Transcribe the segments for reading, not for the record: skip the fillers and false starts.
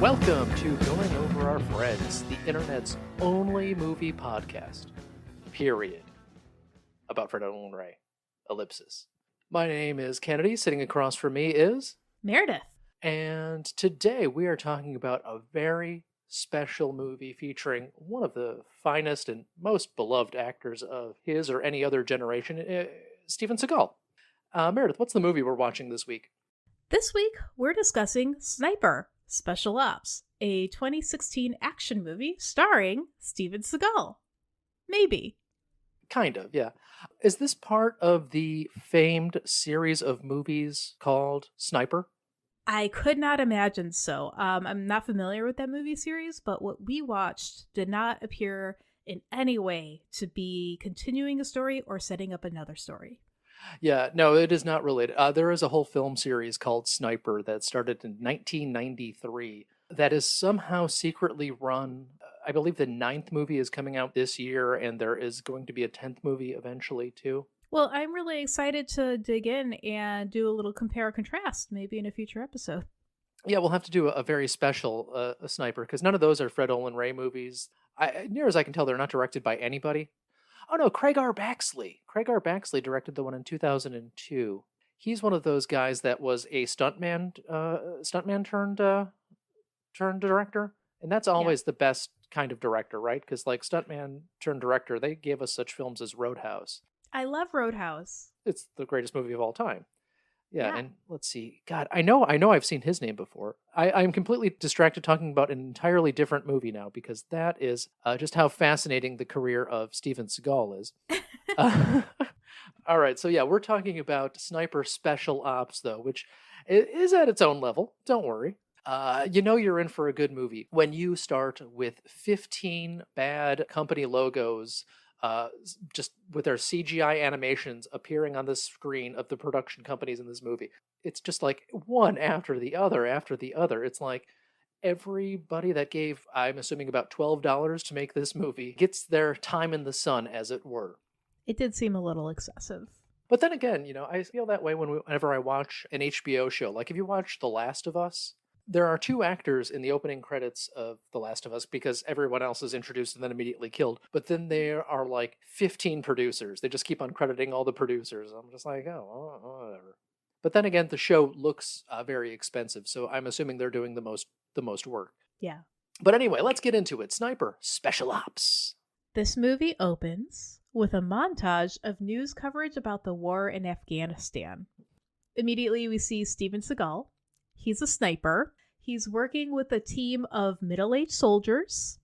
Welcome to Going Over Our Friends, the internet's only movie podcast. Period. About Fred Olen Ray. Ellipsis. My name is Kennedy. Sitting across from me is Meredith. And today we are talking about a very special movie featuring one of the finest and most beloved actors of his or any other generation, Steven Segal. Meredith, what's the movie we're watching this week? This week, we're discussing Sniper, Special Ops, a 2016 action movie starring Steven Segal. Maybe. Kind of, yeah. Is this part of the famed series of movies called Sniper? I could not imagine so. I'm not familiar with that movie series, but what we watched did not appear in any way to be continuing a story or setting up another story. Yeah, no, it is not related. There is a whole film series called Sniper that started in 1993 that is somehow secretly run. I believe the 9th movie is coming out this year, and there is going to be a 10th movie eventually, too. Well, I'm really excited to dig in and do a little compare contrast, maybe in a future episode. Yeah, we'll have to do a very special Sniper, because none of those are Fred Olen Ray movies. Near as I can tell, they're not directed by anybody. Oh no, Craig R. Baxley. Craig R. Baxley directed the one in 2002. He's one of those guys that was a stuntman turned director, and that's always the best kind of director, right? Because like stuntman turned director, they gave us such films as Roadhouse. I love Roadhouse. It's the greatest movie of all time. Yeah, and let's see. God, I know I've seen his name before. I'm completely distracted talking about an entirely different movie now because that is just how fascinating the career of Steven Seagal is. All right, so yeah, we're talking about Sniper Special Ops, though, which is at its own level. Don't worry. You know you're in for a good movie when you start with 15 bad company logos just with their CGI animations appearing on the screen of the production companies in this movie. It's just like one after the other after the other. It's like everybody that gave, I'm assuming, about $12 to make this movie gets their time in the sun, as it were. It did seem a little excessive. But then again, I feel that way whenever I watch an HBO show. Like if you watch The Last of Us, there are 2 actors in the opening credits of The Last of Us because everyone else is introduced and then immediately killed. But then there are like 15 producers. They just keep on crediting all the producers. I'm just like, oh, whatever. But then again, the show looks very expensive, so I'm assuming they're doing the most work. Yeah. But anyway, let's get into it. Sniper, Special Ops. This movie opens with a montage of news coverage about the war in Afghanistan. Immediately, we see Steven Seagal. He's a sniper. He's working with a team of middle-aged soldiers,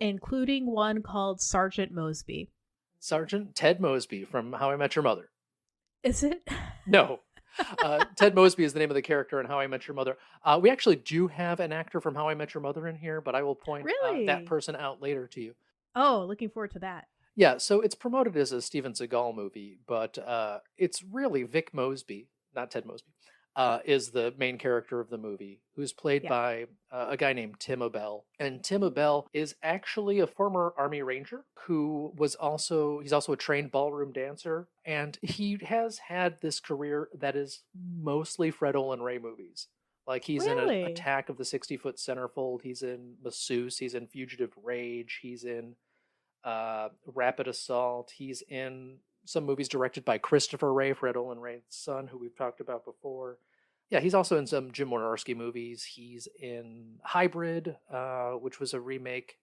including one called Sergeant Mosby. Sergeant Ted Mosby from How I Met Your Mother. Is it? No. Ted Mosby is the name of the character in How I Met Your Mother. We actually do have an actor from How I Met Your Mother in here, but I will point that person out later to you. Oh, looking forward to that. Yeah, so it's promoted as a Steven Seagal movie, but it's really Vic Mosby, not Ted Mosby, is the main character of the movie, who's played by a guy named Tim Abell. And Tim Abell is actually a former Army Ranger who he's also a trained ballroom dancer. And he has had this career that is mostly Fred Olen Ray movies. Like he's in Attack of the 60-Foot Centerfold, he's in Masseuse, he's in Fugitive Rage, he's in Rapid Assault, he's in some movies directed by Christopher Ray, Fred Olen Ray's son, who we've talked about before. Yeah, he's also in some Jim Wynorski movies. He's in Hybrid, which was a remake.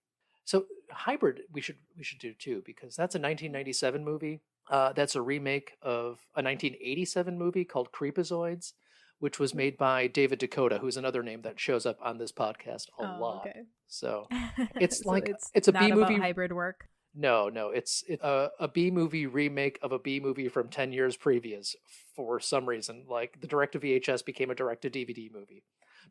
So Hybrid we should do too, because that's a 1997 movie. That's a remake of a 1987 movie called Creepazoids, which was made by David Dakota, who's another name that shows up on this podcast a lot. Okay. So it's so like it's a not B movie. About hybrid work. No, it's a B movie remake of a B movie from 10 years previous for some reason. Like the direct to VHS became a direct to DVD movie.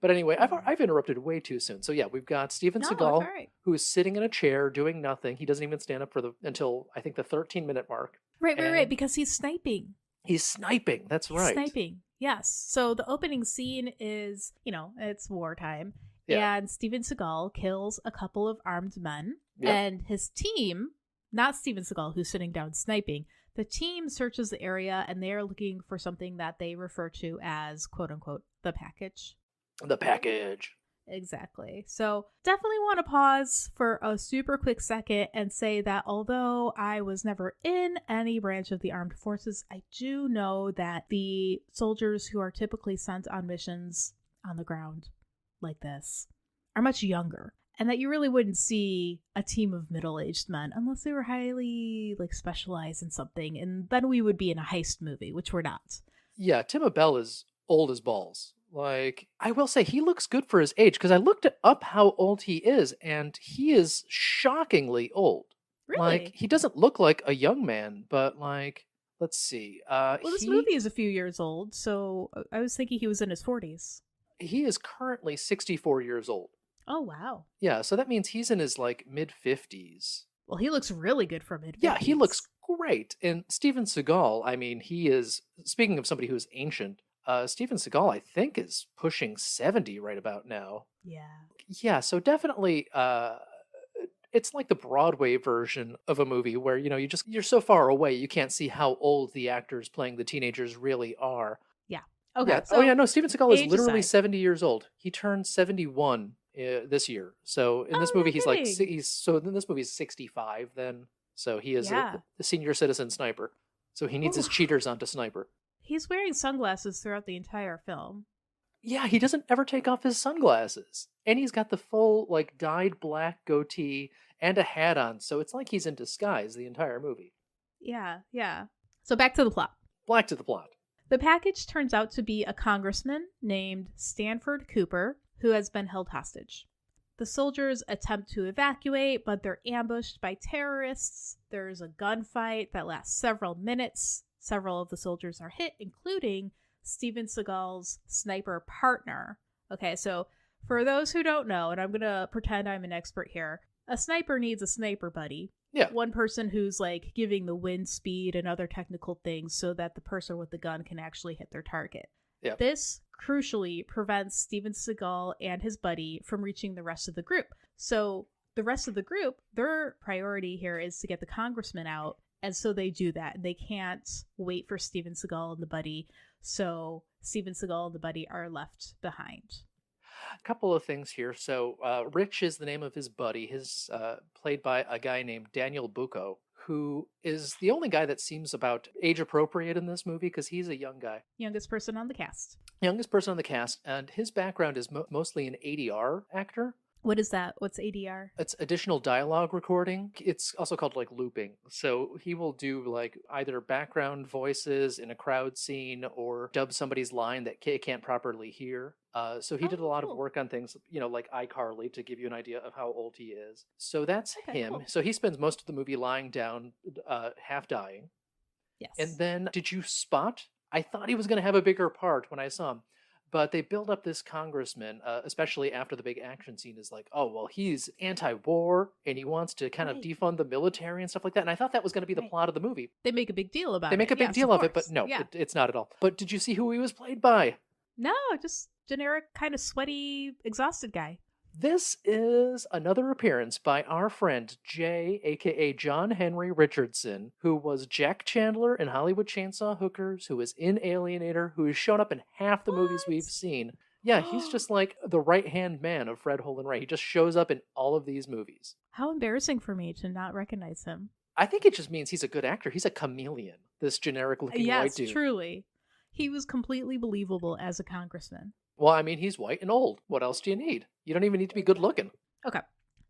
But anyway, I've interrupted way too soon. So yeah, we've got Steven Seagal, who is sitting in a chair doing nothing. He doesn't even stand up until I think the 13-minute mark. Right, because he's sniping. He's sniping. That's right. Sniping. Yes. So the opening scene is, it's wartime. Yeah. And Steven Seagal kills a couple of armed men. Yep. And his team, not Steven Seagal, who's sitting down sniping, the team searches the area and they're looking for something that they refer to as, quote unquote, the package. The package. Exactly. So definitely want to pause for a super quick second and say that although I was never in any branch of the armed forces, I do know that the soldiers who are typically sent on missions on the ground like this are much younger. And that you really wouldn't see a team of middle-aged men unless they were highly specialized in something. And then we would be in a heist movie, which we're not. Yeah, Tim Bell is old as balls. Like, I will say he looks good for his age because I looked up how old he is, and he is shockingly old. Like, Really? he doesn't look like a young man, but like, let's see. Well, this movie is a few years old, so I was thinking he was in his 40s. He is currently 64 years old. Oh, wow. Yeah, so that means he's in his like mid 50s. Well, he looks really good for mid-50s. Yeah, he looks great. And Steven Seagal, I mean, he is, speaking of somebody who's ancient, Steven Seagal, I think, is pushing 70 right about now. Yeah. Yeah, so definitely it's like the Broadway version of a movie where, you're so far away you can't see how old the actors playing the teenagers really are. Yeah. Okay. Yeah. So Oh yeah, no, Steven Seagal is age literally aside. 70 years old. He turned 71 this year. So in this Oh, movie no he's like kidding. in this movie he's 65 then. So he is Yeah. a senior citizen sniper. So he needs his Oof. cheaters onto sniper. He's wearing sunglasses throughout the entire film. Yeah, he doesn't ever take off his sunglasses. And he's got the full, like, dyed black goatee and a hat on, so it's like he's in disguise the entire movie. Yeah, yeah. So back to the plot. Black to the plot. The package turns out to be a congressman named Stanford Cooper, who has been held hostage. The soldiers attempt to evacuate, but they're ambushed by terrorists. There's a gunfight that lasts several minutes. Several of the soldiers are hit, including Steven Seagal's sniper partner. Okay, so for those who don't know, and I'm going to pretend I'm an expert here, a sniper needs a sniper buddy. Yeah. One person who's like giving the wind speed and other technical things so that the person with the gun can actually hit their target. Yeah. This crucially prevents Steven Seagal and his buddy from reaching the rest of the group. So the rest of the group, their priority here is to get the congressman out. And so they do that. They can't wait for Steven Seagal and the buddy. So Steven Seagal and the buddy are left behind. A couple of things here. So Rich is the name of his buddy. His played by a guy named Daniel Bucco, who is the only guy that seems about age appropriate in this movie because he's a young guy. Youngest person on the cast. Youngest person on the cast, and his background is mostly an ADR actor. What is that? What's ADR? It's additional dialogue recording. It's also called like looping. So he will do like either background voices in a crowd scene or dub somebody's line that can't properly hear. So he did a lot of work on things, like iCarly, to give you an idea of how old he is. So that's him. Cool. So he spends most of the movie lying down, half dying. Yes. And then, did you spot? I thought he was going to have a bigger part when I saw him. But they build up this congressman, especially after the big action scene, is like, oh, well, he's anti-war and he wants to kind of defund the military and stuff like that. And I thought that was going to be the plot of the movie. They make a big deal about it. They make a big deal of it, but no, it's not at all. But did you see who he was played by? No, just generic kind of sweaty, exhausted guy. This is another appearance by our friend Jay, aka John Henry Richardson, who was Jack Chandler in Hollywood Chainsaw Hookers, who was in Alienator, who has shown up in half the movies we've seen. Yeah, he's just like the right-hand man of Fred Olen Ray. He just shows up in all of these movies. How embarrassing for me to not recognize him. I think it just means he's a good actor. He's a chameleon, this generic-looking white dude. Yes, truly. He was completely believable as a congressman. Well, I mean, he's white and old. What else do you need? You don't even need to be good looking. Okay.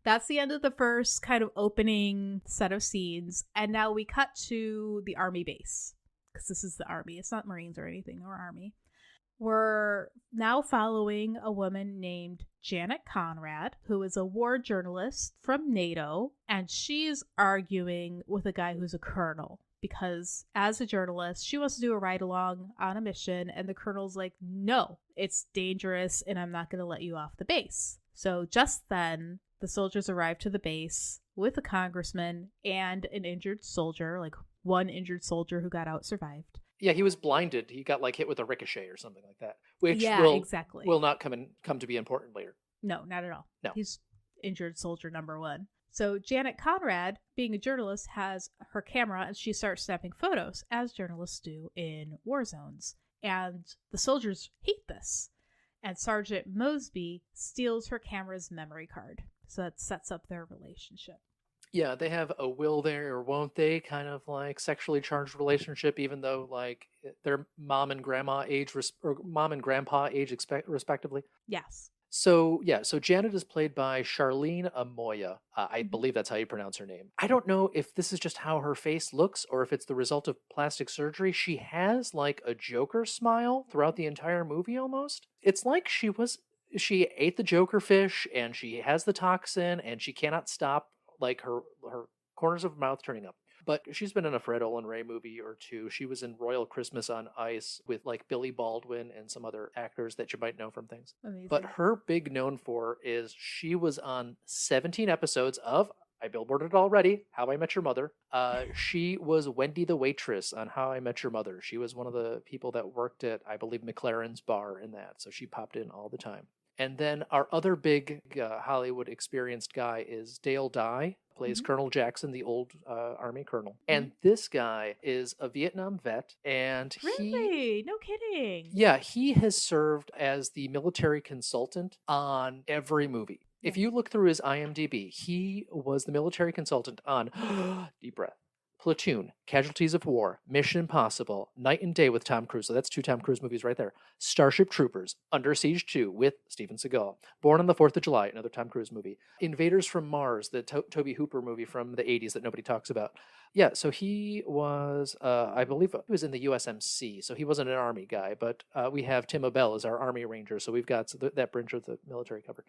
That's the end of the first kind of opening set of scenes. And now we cut to the army base. Because this is the army. It's not Marines or anything, or army. We're now following a woman named Janet Conrad, who is a war journalist from NATO. And she's arguing with a guy who's a colonel. Because as a journalist, she wants to do a ride-along on a mission, and the colonel's like, no, it's dangerous, and I'm not going to let you off the base. So just then, the soldiers arrive to the base with a congressman and an injured soldier, like one injured soldier who got out survived. Yeah, he was blinded. He got hit with a ricochet or something like that, which exactly. will not come to be important later. No, not at all. No. He's injured soldier number one. So Janet Conrad, being a journalist, has her camera and she starts snapping photos, as journalists do in war zones. And the soldiers hate this. and Sergeant Mosby steals her camera's memory card. So that sets up their relationship. Yeah, they have a will they or won't they kind of like sexually charged relationship, even though like their mom and grandma age or mom and grandpa age respectively. Yes. So yeah, so Janet is played by Charlene Amoya. I Mhm. believe that's how you pronounce her name. I don't know if this is just how her face looks or if it's the result of plastic surgery. She has like a Joker smile throughout the entire movie almost. It's like she ate the Joker fish and she has the toxin and she cannot stop like her corners of her mouth turning up. But she's been in a Fred Olen Ray movie or two. She was in Royal Christmas on Ice with like Billy Baldwin and some other actors that you might know from things. Amazing. But her big known for is she was on 17 episodes of, I billboarded it already, How I Met Your Mother. She was Wendy the waitress on How I Met Your Mother. She was one of the people that worked at, I believe, McLaren's bar in that. So she popped in all the time. And then our other big Hollywood experienced guy is Dale Dye, plays Colonel Jackson, the old Army colonel. And this guy is a Vietnam vet. And Really? No kidding. Yeah, he has served as the military consultant on every movie. If you look through his IMDb, he was the military consultant on, deep breath, Platoon, Casualties of War, Mission Impossible, Night and Day with Tom Cruise. So that's 2 Tom Cruise movies right there. Starship Troopers, Under Siege 2 with Steven Seagal, Born on the 4th of July, another Tom Cruise movie, Invaders from Mars, the Toby Hooper movie from the 80s that nobody talks about. Yeah, so he was, I believe he was in the USMC, so he wasn't an Army guy, but we have Tim Abell as our Army Ranger, so we've got that branch of the military covered.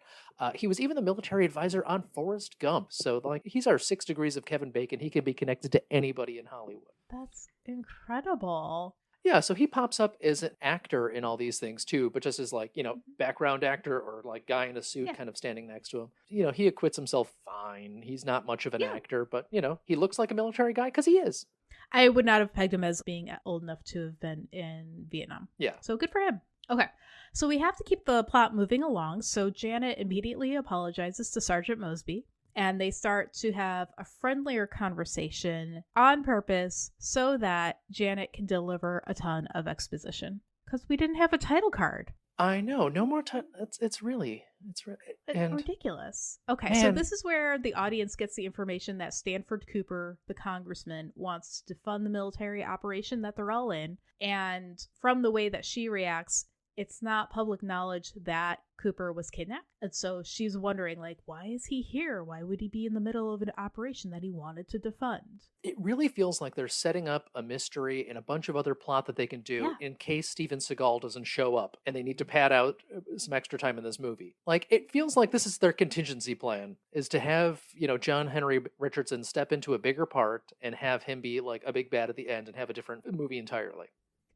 He was even the military advisor on Forrest Gump, so like he's our 6 degrees of Kevin Bacon. He can be connected to anybody in Hollywood. That's incredible. Yeah, so he pops up as an actor in all these things too, but just as like, background actor or like guy in a suit kind of standing next to him. He acquits himself fine. He's not much of an actor, but he looks like a military guy because he is. I would not have pegged him as being old enough to have been in Vietnam. Yeah. So good for him. Okay. So we have to keep the plot moving along. So Janet immediately apologizes to Sergeant Mosby, and they start to have a friendlier conversation on purpose so that Janet can deliver a ton of exposition. Because we didn't have a title card. I know. No more time. It's ridiculous. Okay, so this is where the audience gets the information that Stanford Cooper, the congressman, wants to fund the military operation that they're all in. And from the way that she reacts, it's not public knowledge that Cooper was kidnapped. And so she's wondering, like, why is he here? Why would he be in the middle of an operation that he wanted to defund? It really feels like they're setting up a mystery and a bunch of other plot that they can do in case Steven Seagal doesn't show up and they need to pad out some extra time in this movie. Like, it feels like this is their contingency plan, is to have, John Henry Richardson step into a bigger part and have him be like a big bad at the end and have a different movie entirely.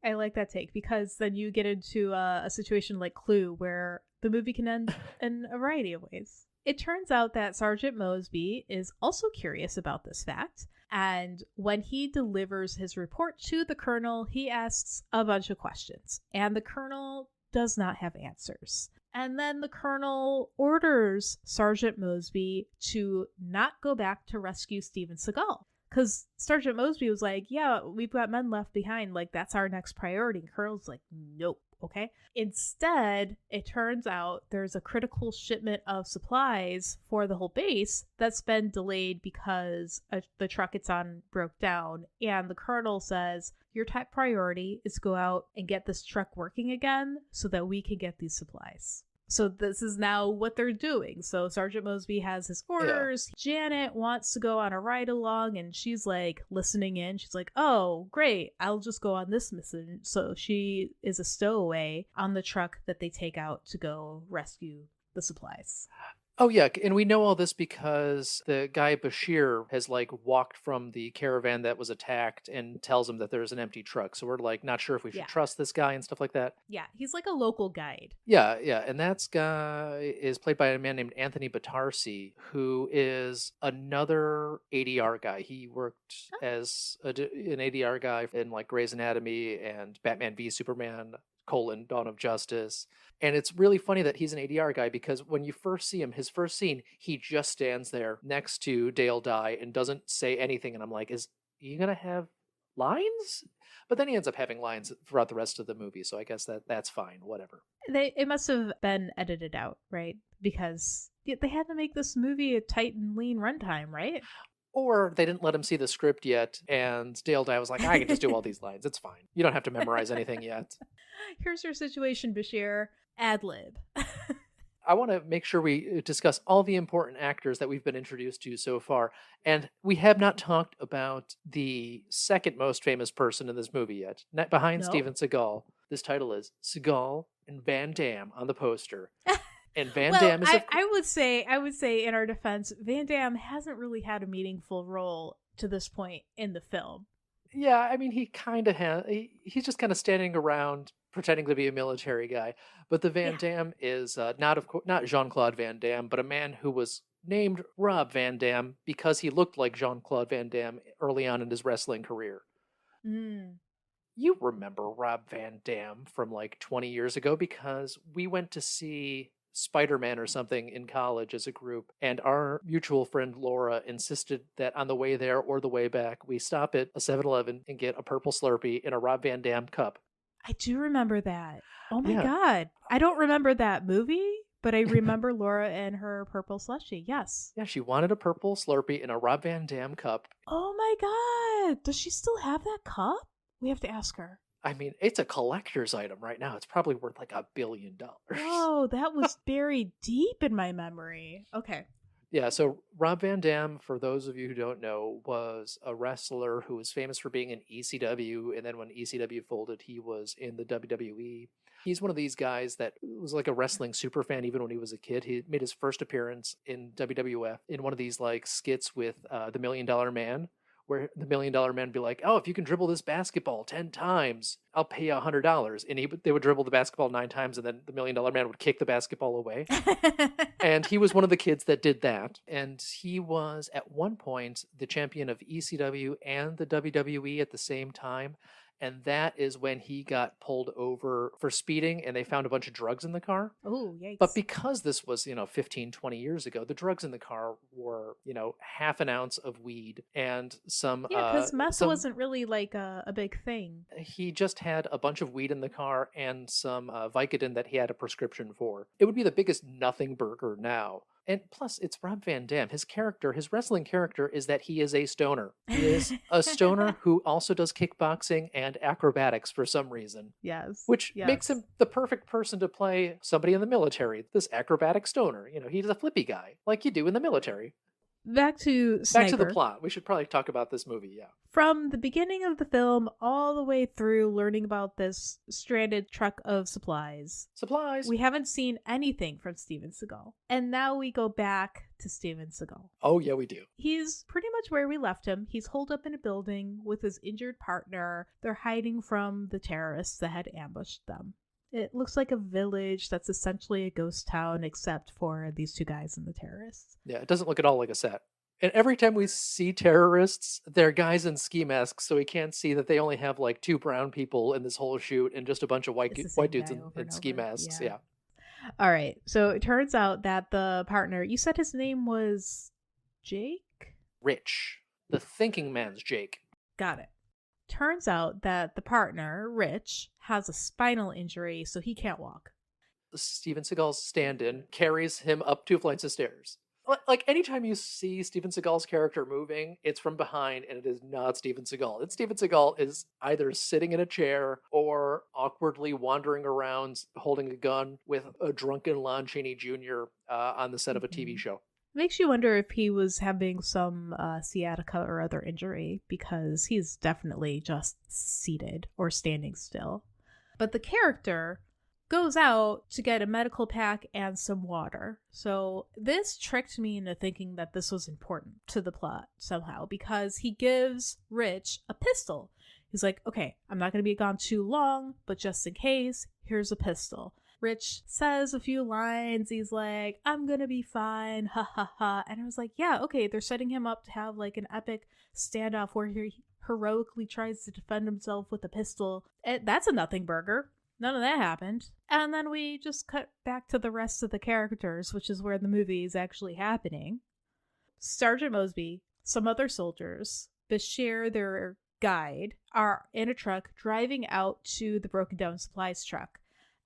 I like that take, because then you get into a situation like Clue where the movie can end in a variety of ways. It turns out that Sergeant Mosby is also curious about this fact, and when he delivers his report to the colonel, he asks a bunch of questions, and the colonel does not have answers. And then the colonel orders Sergeant Mosby to not go back to rescue Steven Seagal. Because Sergeant Mosby was like, yeah, we've got men left behind. Like, that's our next priority. And Colonel's like, nope. Okay. Instead, it turns out there's a critical shipment of supplies for the whole base that's been delayed because the truck it's on broke down. And the Colonel says, your top priority is go out and get this truck working again so that we can get these supplies. So this is now what they're doing. So Sergeant Mosby has his orders. Yeah. Janet wants to go on a ride along, and she's like listening in. She's like, oh, great. I'll just go on this mission. So she is a stowaway on the truck that they take out to go rescue the supplies. Oh, yeah. And we know all this because the guy Bashir has like walked from the caravan that was attacked and tells him that there's an empty truck. So we're like not sure if we should trust this guy and stuff like that. Yeah, he's like a local guide. Yeah. And that guy is played by a man named Anthony Batarsi, who is another ADR guy. He worked as an ADR guy in like Grey's Anatomy and Batman v Superman, Dawn of Justice. And it's really funny that he's an ADR guy because when you first see him, his first scene, he just stands there next to Dale Dye and doesn't say anything. And I'm like, is he going to have lines, but then he ends up having lines throughout the rest of the movie. So I guess that's fine. Whatever. It must have been edited out, right? Because they had to make this movie a tight and lean runtime, right? Or they didn't let him see the script yet, and Dale Dye was like, I can just do all these lines. It's fine. You don't have to memorize anything yet. Here's your situation, Bashir. Ad lib. I want to make sure we discuss all the important actors that we've been introduced to so far. And we have not talked about the second most famous person in this movie yet. Behind No? Steven Seagal, this title is Seagal and Van Damme on the poster. And Van Well, Damme is I would say in our defense, Van Damme hasn't really had a meaningful role to this point in the film. Yeah, I mean, he kind of has. He's just kind of standing around pretending to be a military guy. But the Van Damme is not Jean-Claude Van Damme, but a man who was named Rob Van Damme because he looked like Jean-Claude Van Damme early on in his wrestling career. Mm. You remember Rob Van Dam from like 20 years ago because we went to see Spider-Man or something in college as a group, and our mutual friend Laura insisted that on the way there or the way back, we stop at a 7-Eleven and get a purple Slurpee in a Rob Van Dam cup. I do remember that. Oh my Yeah. God. I don't remember that movie, but I remember Laura and her purple slushie. Yes. Yeah, she wanted a purple Slurpee in a Rob Van Dam cup. Oh my God. Does she still have that cup? We have to ask her. I mean, it's a collector's item right now. It's probably worth like $1 billion. Whoa, that was buried deep in my memory. Okay. Yeah, so Rob Van Dam, for those of you who don't know, was a wrestler who was famous for being in ECW, and then when ECW folded, he was in the WWE. He's one of these guys that was like a wrestling super fan even when he was a kid. He made his first appearance in WWF in one of these like skits with the $1 Million Man, where the $1 Million Man would be like, oh, if you can dribble this basketball 10 times, I'll pay you $100. And they would dribble the basketball 9 times, and then the $1 Million Man would kick the basketball away. And he was one of the kids that did that. And he was, at one point, the champion of ECW and the WWE at the same time. And that is when he got pulled over for speeding, and they found a bunch of drugs in the car. Oh, yikes. But because this was, 15, 20 years ago, the drugs in the car were, half an ounce of weed and some... Yeah, because meth wasn't really like a big thing. He just had a bunch of weed in the car and some Vicodin that he had a prescription for. It would be the biggest nothing burger now. And plus, it's Rob Van Dam. His wrestling character is that he is a stoner. He is a stoner who also does kickboxing and acrobatics for some reason. Yes. Which makes him the perfect person to play somebody in the military, this acrobatic stoner. He's a flippy guy, like you do in the military. Back to Sniper. Back to the plot. We should probably talk about this movie, yeah. From the beginning of the film all the way through learning about this stranded truck of supplies. Supplies! We haven't seen anything from Steven Seagal. And now we go back to Steven Seagal. Oh, yeah, we do. He's pretty much where we left him. He's holed up in a building with his injured partner. They're hiding from the terrorists that had ambushed them. It looks like a village that's essentially a ghost town except for these two guys and the terrorists. Yeah, it doesn't look at all like a set. And every time we see terrorists, they're guys in ski masks, so we can't see that they only have like 2 brown people in this whole shoot and just a bunch of white dudes in ski masks. Yeah. All right. So it turns out that the partner, you said his name was Jake? Rich. The thinking man's Jake. Got it. Turns out that the partner, Rich, has a spinal injury, so he can't walk. Steven Seagal's stand-in carries him up 2 flights of stairs. Like, anytime you see Steven Seagal's character moving, it's from behind, and it is not Steven Seagal. And Steven Seagal is either sitting in a chair or awkwardly wandering around holding a gun with a drunken Lon Chaney Jr. On the set of a TV show. Makes you wonder if he was having some sciatica or other injury, because he's definitely just seated or standing still. But the character goes out to get a medical pack and some water. So this tricked me into thinking that this was important to the plot somehow, because he gives Rich a pistol. He's like, okay, I'm not going to be gone too long, but just in case, here's a pistol. Rich says a few lines. He's like, I'm gonna be fine, ha ha ha. And I was like, yeah, okay, they're setting him up to have like an epic standoff where he heroically tries to defend himself with a pistol. That's a nothing burger. None of that happened. And then we just cut back to the rest of the characters, which is where the movie is actually happening. Sergeant Mosby, some other soldiers, Bashir, their guide are in a truck driving out to the broken down supplies truck.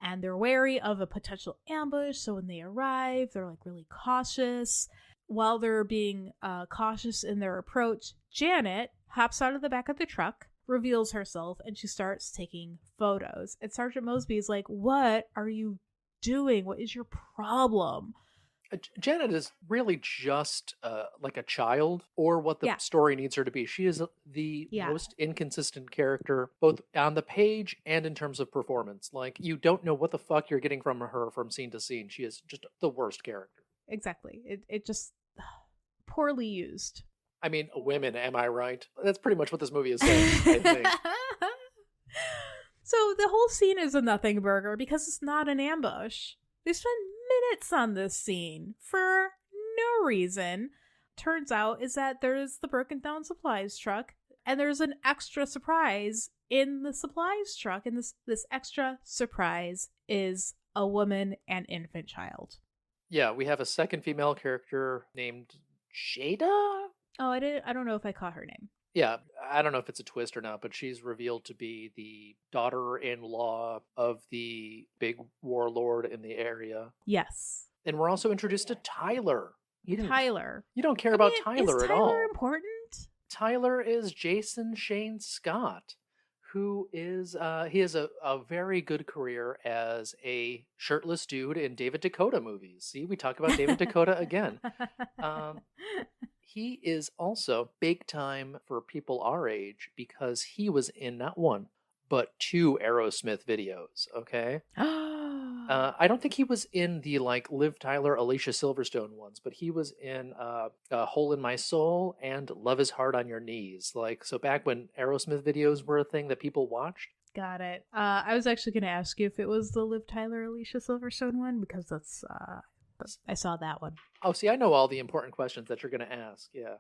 And they're wary of a potential ambush, so when they arrive, they're like really cautious. While they're being cautious in their approach, Janet hops out of the back of the truck, reveals herself, and she starts taking photos. And Sergeant Mosby is like, "What are you doing? What is your problem?" Janet is really just like a child, or what the Yeah. story needs her to be. She is the most inconsistent character, both on the page and in terms of performance. Like, you don't know what the fuck you're getting from her from scene to scene. She is just the worst character. Exactly. It just poorly used. I mean, women, am I right? That's pretty much what this movie is saying, I think. So the whole scene is a nothing burger because it's not an ambush. They spend minutes on this scene for no reason. Turns out is that there's the broken down supplies truck, and there's an extra surprise in the supplies truck, and this extra surprise is a woman and infant child. Yeah, we have a second female character named Jada? Oh, I don't know if I caught her name. Yeah, I don't know if it's a twist or not, but she's revealed to be the daughter-in-law of the big warlord in the area. Yes. And we're also introduced to Tyler. Tyler. You don't care about Tyler at all. Is Tyler important? Tyler is Jason Shane Scott, who is he has a very good career as a shirtless dude in David Dakota movies. See, we talk about David Dakota again. He is also big time for people our age because he was in not one, but 2 Aerosmith videos, okay? I don't think he was in the like Liv Tyler, Alicia Silverstone ones, but he was in Hole in My Soul and Love Is Hard on Your Knees. Like, so back when Aerosmith videos were a thing that people watched. Got it. I was actually going to ask you if it was the Liv Tyler, Alicia Silverstone one, because that's I saw that one. Oh, see, I know all the important questions that you're going to ask. Yeah.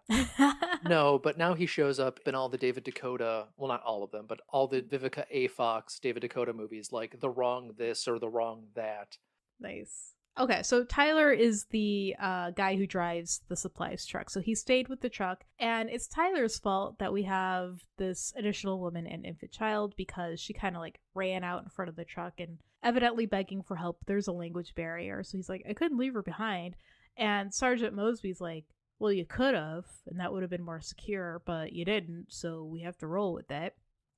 No, but now he shows up in all the David Dakota, well, not all of them, but all the Vivica A. Fox David Dakota movies, like The Wrong This or The Wrong That. Nice. Okay, so Tyler is the guy who drives the supplies truck. So he stayed with the truck, and it's Tyler's fault that we have this additional woman and infant child because she kind of like ran out in front of the truck and evidently begging for help. There's a language barrier. So he's like, I couldn't leave her behind. And Sergeant Mosby's like, well, you could have, and that would have been more secure, but you didn't, so we have to roll with that.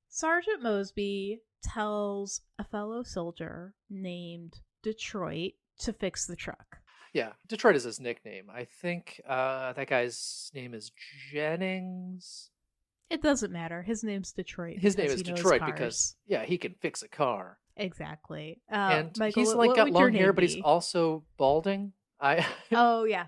Sergeant Mosby tells a fellow soldier named Detroit to fix the truck. Yeah, Detroit is his nickname. I think that guy's name is Jennings. It doesn't matter. His name's Detroit. His name is Detroit because, yeah, he can fix a car. Exactly. And Michael, he's like got long hair, but be? he's also balding. Oh, yeah.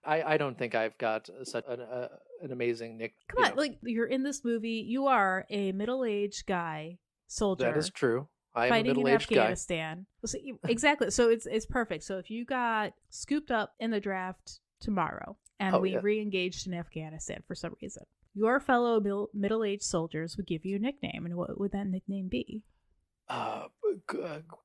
I don't think I've got such an amazing nick. Come on, like, you're in this movie. You are a middle-aged guy, soldier. That is true. I am fighting a middle-aged in guy. Afghanistan. So, exactly. So it's perfect. So if you got scooped up in the draft tomorrow and we re-engaged in Afghanistan for some reason, your fellow middle-aged soldiers would give you a nickname. And what would that nickname be?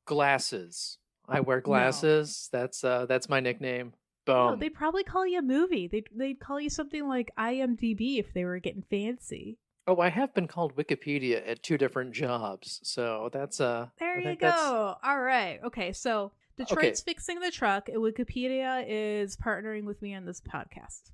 Glasses. I wear glasses. No. That's my nickname. Boom. No, they'd probably call you a movie. They'd call you something like IMDb if they were getting fancy. Oh, I have been called Wikipedia at 2 different jobs, so that's there you go. All right. Okay, so Detroit's fixing the truck, and Wikipedia is partnering with me on this podcast.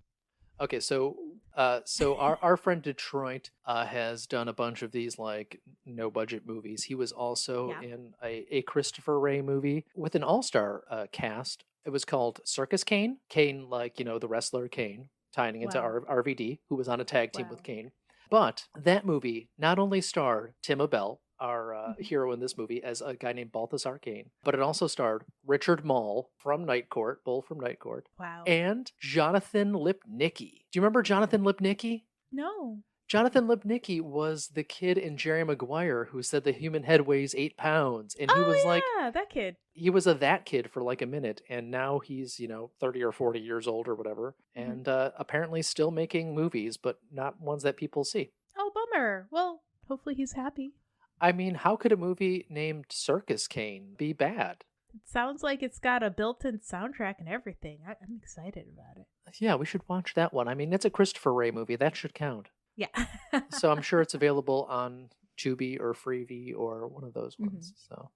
Okay, so our friend Detroit has done a bunch of these like no budget movies. He was also in a Christopher Ray movie with an all-star cast. It was called Circus Kane. Kane, like, you know, the wrestler Kane, tying into RVD, who was on a tag team with Kane. But that movie not only starred Tim Abell, our hero in this movie, as a guy named Balthazar Kane, but it also starred Richard Mall from Night Court, Bull from Night Court. Wow. And Jonathan Lipnicki. Do you remember Jonathan Lipnicki? No. Jonathan Lipnicki was the kid in Jerry Maguire who said the human head weighs 8 pounds. And he was like, that kid. He was that kid for like a minute. And now he's, 30 or 40 years old or whatever. And apparently still making movies, but not ones that people see. Oh, bummer. Well, hopefully he's happy. I mean, how could a movie named Circus Kane be bad? It sounds like it's got a built-in soundtrack and everything. I'm excited about it. Yeah, we should watch that one. I mean, it's a Christopher Ray movie. That should count. Yeah. So I'm sure it's available on Tubi or Freevee or one of those Mhm. ones. So,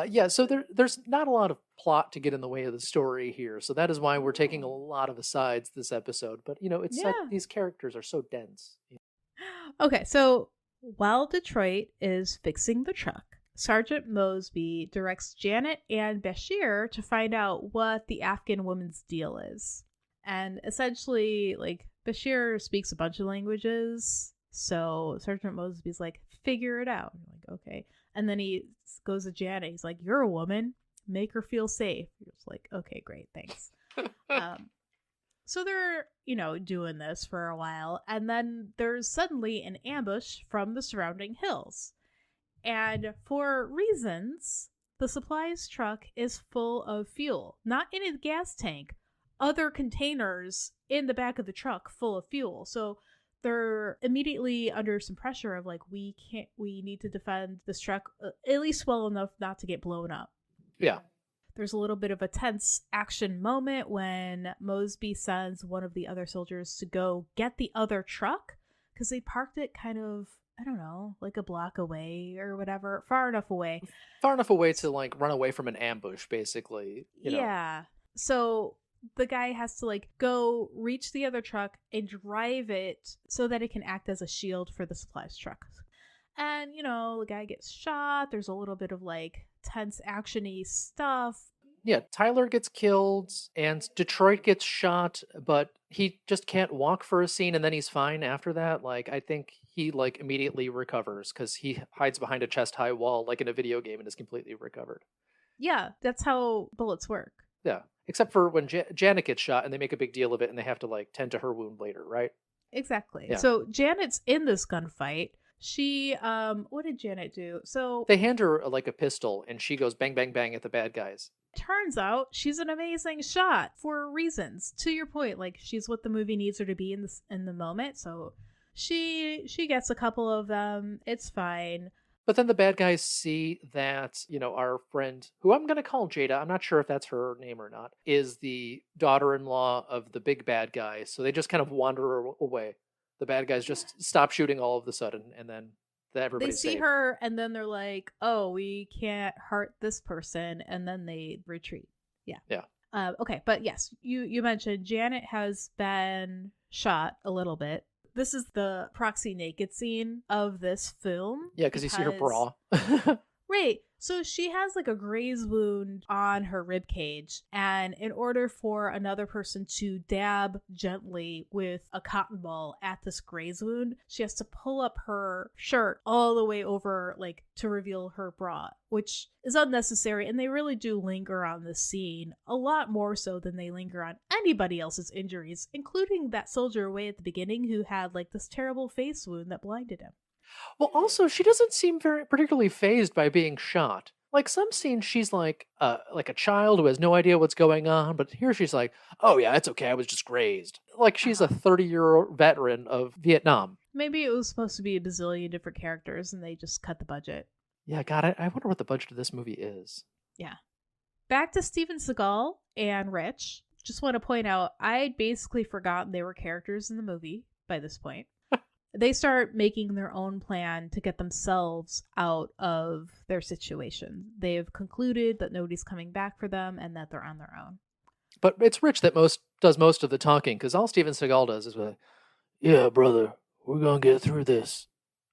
yeah, so there's not a lot of plot to get in the way of the story here. So that is why we're taking a Oh. lot of asides this episode. But it's such, Yeah. these characters are so dense. Okay, so while Detroit is fixing the truck, Sergeant Mosby directs Janet and Bashir to find out what the Afghan woman's deal is. And essentially, like, Bashir speaks a bunch of languages, so Sergeant Mosby's like, figure it out. I'm like, okay. And then he goes to Janet, he's like, you're a woman, make her feel safe. He was like, okay, great, thanks. Um, so they're, doing this for a while, and then there's suddenly an ambush from the surrounding hills. And for reasons, the supplies truck is full of fuel, not in a gas tank, other containers in the back of the truck full of fuel. So they're immediately under some pressure of like, we need to defend this truck at least well enough not to get blown up. Yeah. There's a little bit of a tense action moment when Mosby sends one of the other soldiers to go get the other truck because they parked it kind of, I don't know, like a block away or whatever, far enough away. Far enough away to like run away from an ambush, basically. Yeah. So the guy has to like go reach the other truck and drive it so that it can act as a shield for the supplies truck. And, the guy gets shot. There's a little bit of like tense actiony stuff. Yeah, Tyler gets killed and Detroit gets shot, but he just can't walk for a scene and then he's fine after that. Like, I think he like immediately recovers because he hides behind a chest high wall like in a video game and is completely recovered. Yeah, that's how bullets work. Yeah, except for when Janet gets shot and they make a big deal of it and they have to like tend to her wound later, right? Exactly. Yeah. So Janet's in this gunfight. She, what did Janet do? So they hand her like a pistol and she goes bang, bang, bang at the bad guys. Turns out she's an amazing shot for reasons. To your point, like she's what the movie needs her to be in the moment. So she gets a couple of them. It's fine. But then the bad guys see that, our friend, who I'm going to call Jada, I'm not sure if that's her name or not, is the daughter-in-law of the big bad guy. So they just kind of wander away. The bad guys just stop shooting all of a sudden, and then everybody's They see safe. her, and then they're like, oh, we can't hurt this person, and then they retreat. Yeah. Yeah. Okay, but yes, you mentioned Janet has been shot a little bit. This is the proxy naked scene of this film. Yeah, because you see her bra. Right. So she has like a graze wound on her rib cage, and in order for another person to dab gently with a cotton ball at this graze wound, she has to pull up her shirt all the way over, like, to reveal her bra, which is unnecessary, and they really do linger on this scene a lot more so than they linger on anybody else's injuries, including that soldier away at the beginning who had like this terrible face wound that blinded him. Well, also, she doesn't seem very particularly phased by being shot. Like some scenes, she's like a child who has no idea what's going on, but here she's like, "Oh yeah, it's okay. I was just grazed." Like she's a 30-year veteran of Vietnam. Maybe it was supposed to be a bazillion different characters, and they just cut the budget. Yeah, God, I wonder what the budget of this movie is. Yeah. Back to Steven Seagal and Rich. Just want to point out, I'd basically forgotten they were characters in the movie by this point. They start making their own plan to get themselves out of their situation. They've concluded that nobody's coming back for them and that they're on their own. But it's Rich that does most of the talking, because all Steven Seagal does is like, "Yeah, brother, we're gonna get through this."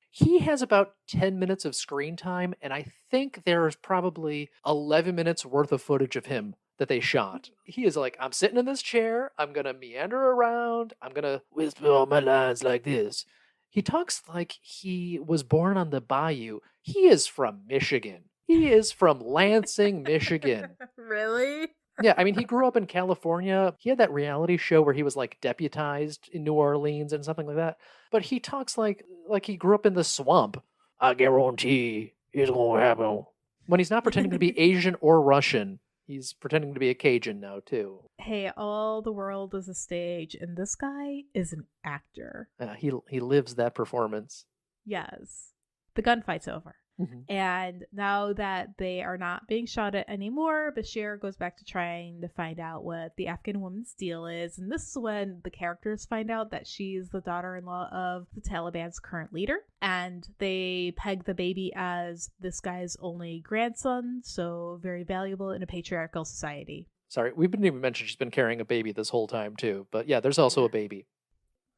He has about 10 minutes of screen time, and I think there's probably 11 minutes worth of footage of him that they shot. He is like, "I'm sitting in this chair, I'm gonna meander around, I'm gonna whisper all my lines like this." He talks like he was born on the bayou. He is from Michigan. He is from Lansing, Michigan. Really? Yeah, I mean, he grew up in California. He had that reality show where he was like deputized in New Orleans and something like that. But he talks like he grew up in the swamp. "I guarantee it's gonna happen." When he's not pretending to be Asian or Russian, he's pretending to be a Cajun now too. Hey, all the world is a stage, and this guy is an actor. He lives that performance. Yes. The gunfight's over. Mhm. And now that they are not being shot at anymore, Bashir goes back to trying to find out what the Afghan woman's deal is. And this is when the characters find out that she's the daughter-in-law of the Taliban's current leader. And they peg the baby as this guy's only grandson, so very valuable in a patriarchal society. Sorry, we didn't even mention she's been carrying a baby this whole time too. But yeah, there's also a baby.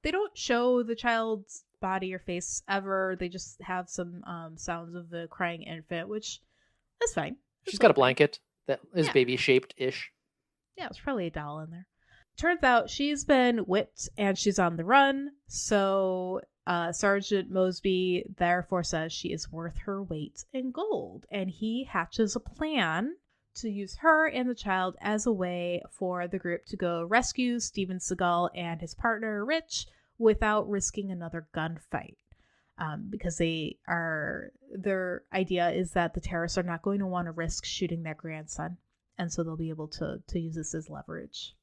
They don't show the child's body or face ever. They just have some sounds of the crying infant, which is fine. She's got a blanket that is Yeah. baby shaped-ish. Yeah, there's probably a doll in there. Turns out she's been whipped and she's on the run. So Sergeant Mosby therefore says she is worth her weight in gold. And he hatches a plan to use her and the child as a way for the group to go rescue Steven Seagal and his partner Rich without risking another gunfight. Because their idea is that the terrorists are not going to want to risk shooting their grandson. And so they'll be able to use this as leverage.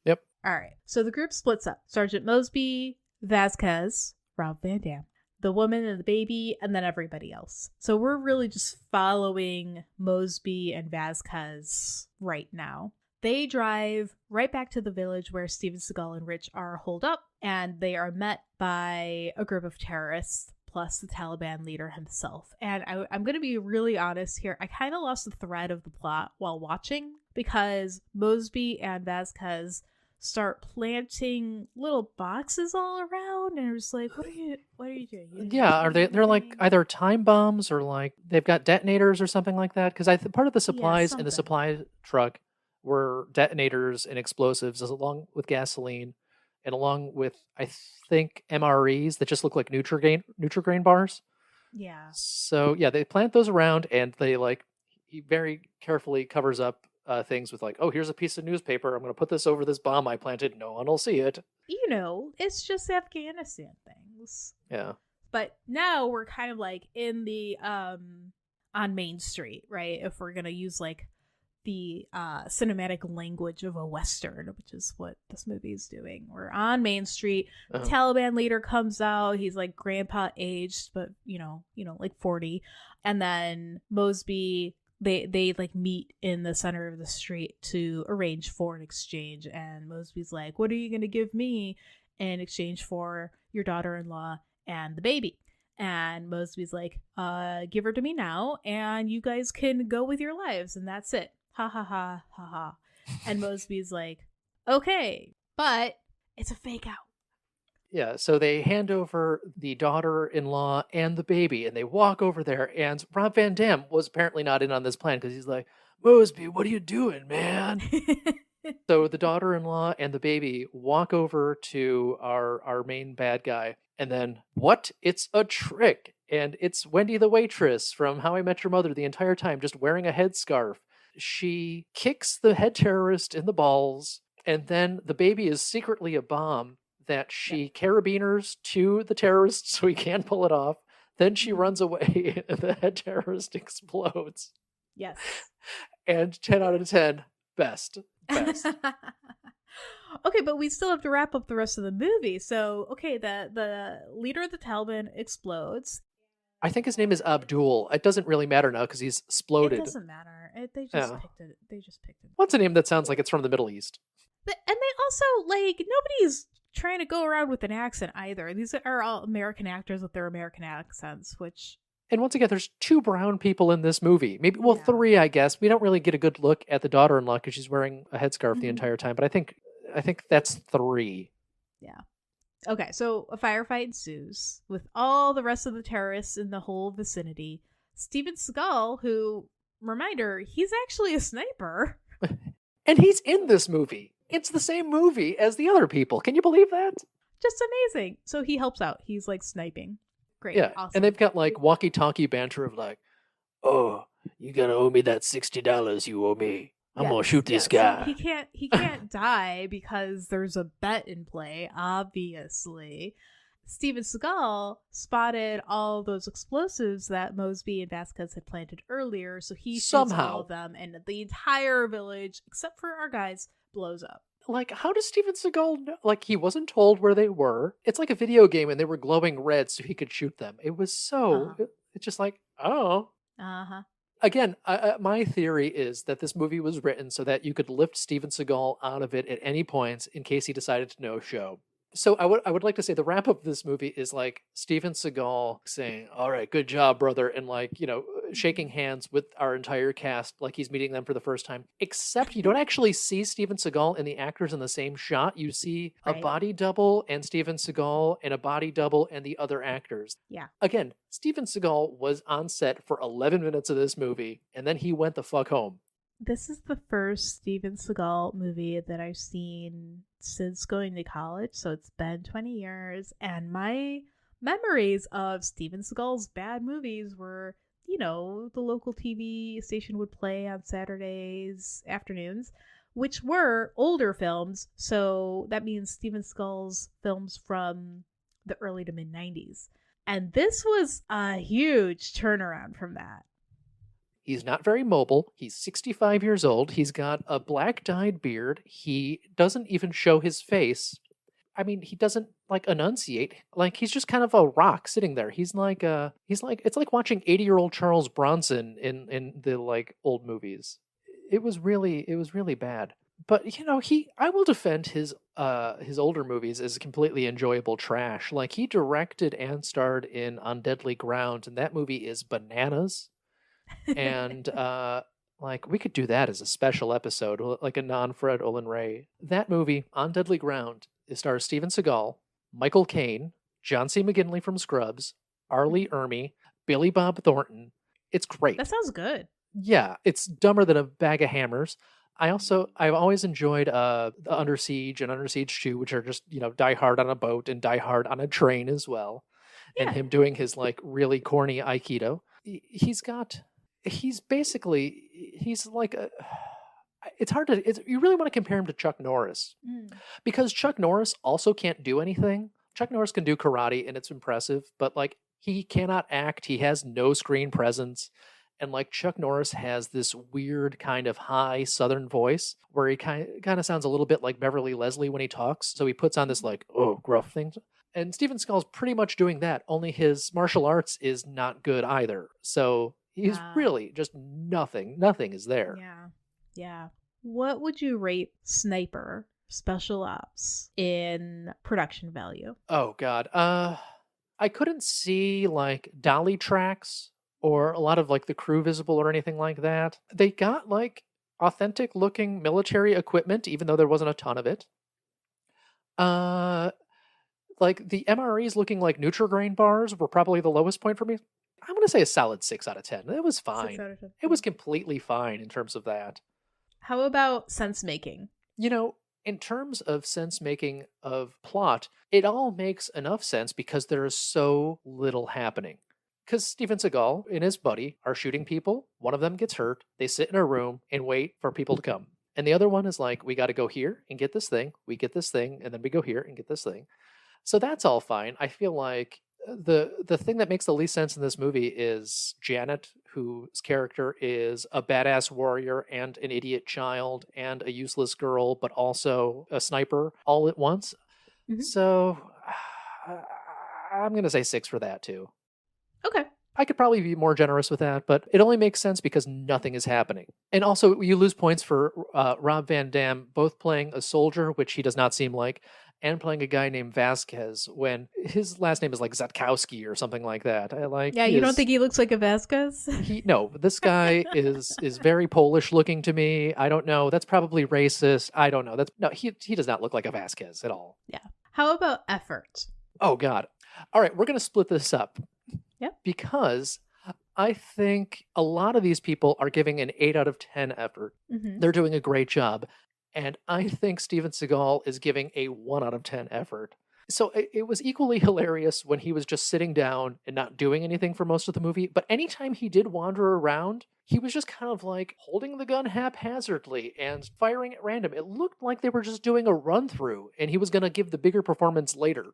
Yep. All right. So the group splits up. Sergeant Mosby, Vasquez, Rob Van Dam, the woman and the baby, and then everybody else. So we're really just following Mosby and Vasquez right now. They drive right back to the village where Steven Seagal and Rich are holed up, and they are met by a group of terrorists, plus the Taliban leader himself. And I'm going to be really honest here. I kind of lost the thread of the plot while watching because Mosby and Vasquez start planting little boxes all around, and I was like, what are you doing? Yeah, they're like either time bombs or like they've got detonators or something like that. Because part of the supplies in the something. supply truck were detonators and explosives, along with gasoline, and along with I think MREs that just look like Nutrigrain bars. Yeah. So yeah, they plant those around, and they he very carefully covers up things with like, oh, here's a piece of newspaper. I'm going to put this over this bomb I planted. No one will see it. You know, it's just Afghanistan things. Yeah. But now we're kind of like in the on Main Street, right? If we're gonna use like the cinematic language of a Western, which is what this movie is doing. We're on Main Street. The Taliban leader comes out. He's like grandpa aged, but you know, like 40. And then Mosby, they like meet in the center of the street to arrange for an exchange. And Mosby's like, "What are you gonna give me in exchange for your daughter-in-law and the baby?" And Mosby's like, give her to me now, and you guys can go with your lives, and that's it. Ha ha ha ha ha. And Mosby's like, okay, but it's a fake out. Yeah, so they hand over the daughter-in-law and the baby, and they walk over there, and Rob Van Dam was apparently not in on this plan, because he's like, Mosby, what are you doing, man? So the daughter-in-law and the baby walk over to our main bad guy, and then, what? It's a trick! And it's Wendy the waitress from How I Met Your Mother the entire time, just wearing a headscarf. She kicks the head terrorist in the balls, and then the baby is secretly a bomb that she carabiners to the terrorist so he can't pull it off. Then she runs away, and the head terrorist explodes. Yes. And 10 out of 10, best. Okay, but we still have to wrap up the rest of the movie. So, okay, the leader of the Taliban explodes. I think his name is Abdul. It doesn't really matter now because he's exploded. It doesn't matter. They just picked it. What's a name that sounds like it's from the Middle East? And they also, like, nobody's trying to go around with an accent either. These are all American actors with their American accents, which... And once again, there's 2 brown people in this movie. Maybe, 3, I guess. We don't really get a good look at the daughter-in-law because she's wearing a headscarf the entire time. But I think that's 3. Yeah. Okay, so a firefight ensues with all the rest of the terrorists in the whole vicinity. Steven Seagal, who, reminder, he's actually a sniper. And he's in this movie. It's the same movie as the other people. Can you believe that? Just amazing. So he helps out. He's like sniping. Great. Yeah, awesome. and they've got like walkie-talkie banter of like, oh, you gotta owe me that $60 you owe me. I'm gonna shoot this guy. So he can't die because there's a bet in play, obviously. Steven Seagal spotted all those explosives that Mosby and Vasquez had planted earlier, so he shoots all of them, and the entire village, except for our guys, blows up. Like, how does Steven Seagal know? Like, he wasn't told where they were. It's like a video game and they were glowing red so he could shoot them. It was so... It's just like, Oh. Uh-huh. Again, my theory is that this movie was written so that you could lift Steven Seagal out of it at any point in case he decided to no show. So I would like to say the wrap up of this movie is like Steven Seagal saying, "All right, good job, brother," and like shaking hands with our entire cast like he's meeting them for the first time. Except you don't actually see Steven Seagal and the actors in the same shot. You see a Right. body double and Steven Seagal and a body double and the other actors. Yeah. Again, Steven Seagal was on set for 11 minutes of this movie, and then he went the fuck home. This is the first Steven Seagal movie that I've seen since going to college, so it's been 20 years, and my memories of Steven Seagal's bad movies were, the local TV station would play on Saturdays afternoons, which were older films, so that means Steven Seagal's films from the early to mid 90s. And this was a huge turnaround from that. He's not very mobile. He's 65 years old. He's got a black dyed beard. He doesn't even show his face. I mean, he doesn't like enunciate. Like he's just kind of a rock sitting there. He's like it's like watching 80-year-old Charles Bronson in the like old movies. It was really bad. But I will defend his older movies as completely enjoyable trash. Like he directed and starred in On Deadly Ground, and that movie is bananas. And like we could do that as a special episode, like a non-Fred Olen Ray. That movie, On Deadly Ground, it stars Steven Seagal, Michael Caine, John C. McGinley from Scrubs, Arlie Ermey, Billy Bob Thornton. It's great. That sounds good. Yeah, it's dumber than a bag of hammers. I've always enjoyed Under Siege and Under Siege 2, which are just, Die Hard on a boat and Die Hard on a train as well. Yeah. And him doing his like really corny Aikido. He's like you really want to compare him to Chuck Norris. Because Chuck Norris also can't do anything. Chuck Norris can do karate and it's impressive, but like he cannot act. He has no screen presence. And like Chuck Norris has this weird kind of high southern voice where he kind of sounds a little bit like Beverly Leslie when he talks. So he puts on this like, gruff thing. And Steven Seagal's pretty much doing that, only his martial arts is not good either. So he's really just nothing. Nothing is there. Yeah. What would you rate Sniper Special Ops in production value? Oh, God. I couldn't see like dolly tracks or a lot of like the crew visible or anything like that. They got like authentic looking military equipment, even though there wasn't a ton of it. Like the MREs looking like Nutrigrain bars were probably the lowest point for me. I'm going to say a solid 6 out of 10. It was fine. 6 out of 10. It was completely fine in terms of that. How about sense making? In terms of sense making of plot, it all makes enough sense because there is so little happening. Because Steven Seagal and his buddy are shooting people. One of them gets hurt. They sit in a room and wait for people to come. And the other one is like, we got to go here and get this thing. We get this thing, and then we go here and get this thing. So that's all fine. I feel like the thing that makes the least sense in this movie is Janet, whose character is a badass warrior and an idiot child and a useless girl, but also a sniper all at once. Mm-hmm. So I'm going to say 6 for that too. Okay. I could probably be more generous with that, but it only makes sense because nothing is happening. And also, you lose points for Rob Van Dam both playing a soldier, which he does not seem like, and playing a guy named Vasquez when his last name is like Zatkowski or something like that. You don't think he looks like a Vasquez? No, this guy is very Polish looking to me. I don't know. That's probably racist. I don't know. He does not look like a Vasquez at all. Yeah. How about effort? Oh God. All right, we're going to split this up. Yeah. Because I think a lot of these people are giving an 8 out of 10 effort. Mm-hmm. They're doing a great job. And I think Steven Seagal is giving a 1 out of 10 effort. So it was equally hilarious when he was just sitting down and not doing anything for most of the movie. But anytime he did wander around, he was just kind of like holding the gun haphazardly and firing at random. It looked like they were just doing a run through and he was going to give the bigger performance later.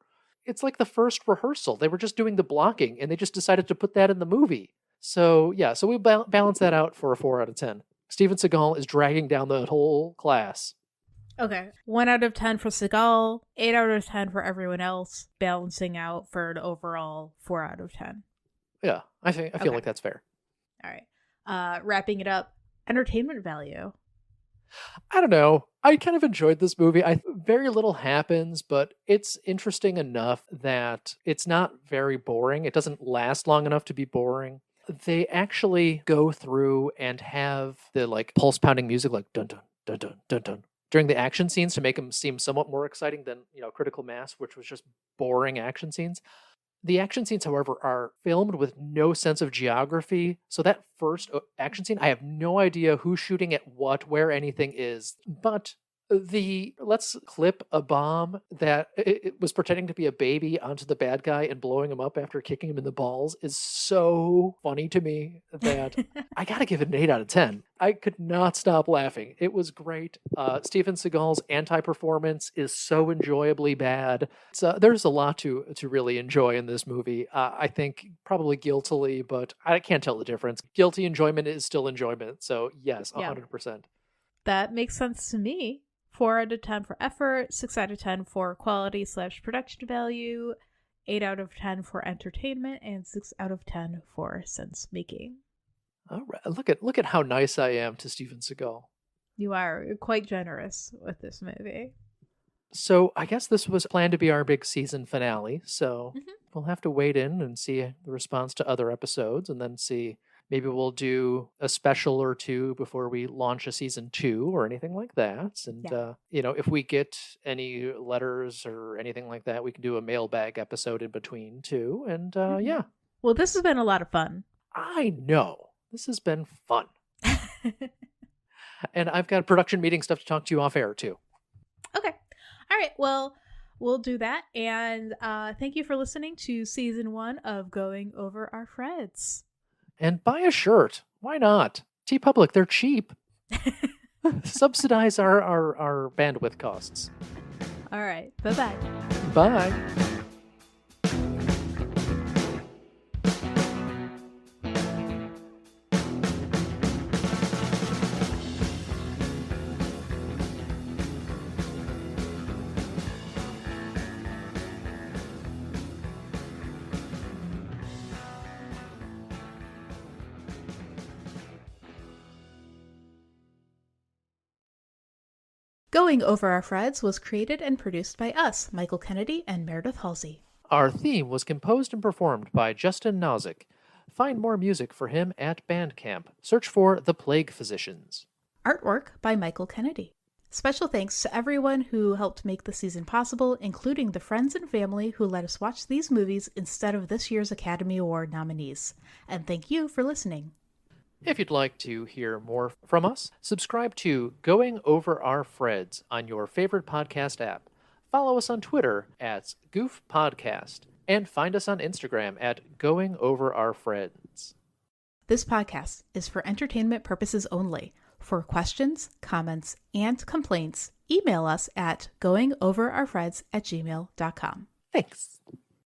It's like the first rehearsal. They were just doing the blocking and they just decided to put that in the movie. So yeah, so we balance that out for a 4 out of 10. Steven Seagal is dragging down the whole class. Okay. 1 out of 10 for Seagal, 8 out of 10 for everyone else, balancing out for an overall 4 out of 10. Yeah, I feel Okay. like that's fair. All right. Wrapping it up, entertainment value. I don't know. I kind of enjoyed this movie. Very little happens, but it's interesting enough that it's not very boring. It doesn't last long enough to be boring. They actually go through and have the like pulse pounding music, like dun dun dun dun dun dun, during the action scenes to make them seem somewhat more exciting than Critical Mass, which was just boring action scenes. The action scenes, however, are filmed with no sense of geography. So that first action scene, I have no idea who's shooting at what, where anything is. But let's clip a bomb that it was pretending to be a baby onto the bad guy and blowing him up after kicking him in the balls is so funny to me that I gotta give it an 8 out of 10. I could not stop laughing. It was great. Steven Seagal's anti-performance is so enjoyably bad. So there's a lot to really enjoy in this movie. I think probably guiltily, but I can't tell the difference. Guilty enjoyment is still enjoyment. So yes, 100%. That makes sense to me. 4 out of 10 for effort, 6 out of 10 for quality / production value, 8 out of 10 for entertainment, and 6 out of 10 for sense making. All right. Look at how nice I am to Steven Seagal. You are quite generous with this movie. So I guess this was planned to be our big season finale. So we'll have to wait in and see the response to other episodes, and then see. Maybe we'll do a special or two before we launch a season 2 or anything like that. And, if we get any letters or anything like that, we can do a mailbag episode in between too. And yeah. Well, this has been a lot of fun. I know. This has been fun. And I've got production meeting stuff to talk to you off air too. Okay. All right. Well, we'll do that. And thank you for listening to season 1 of Going Over Our Freds. And buy a shirt. Why not? TeePublic, they're cheap. Subsidize our bandwidth costs. All right. Bye-bye. Bye. Going Over Our Freds was created and produced by us, Michael Kennedy and Meredith Halsey. Our theme was composed and performed by Justin Nozick. Find more music for him at Bandcamp. Search for The Plague Physicians. Artwork by Michael Kennedy. Special thanks to everyone who helped make the season possible, including the friends and family who let us watch these movies instead of this year's Academy Award nominees. And thank you for listening. If you'd like to hear more from us, subscribe to Going Over Our Freds on your favorite podcast app. Follow us on Twitter at Goof Podcast, and find us on Instagram at Going Over Our Freds. This podcast is for entertainment purposes only. For questions, comments, and complaints, email us at goingoverourfreds@gmail.com. Thanks.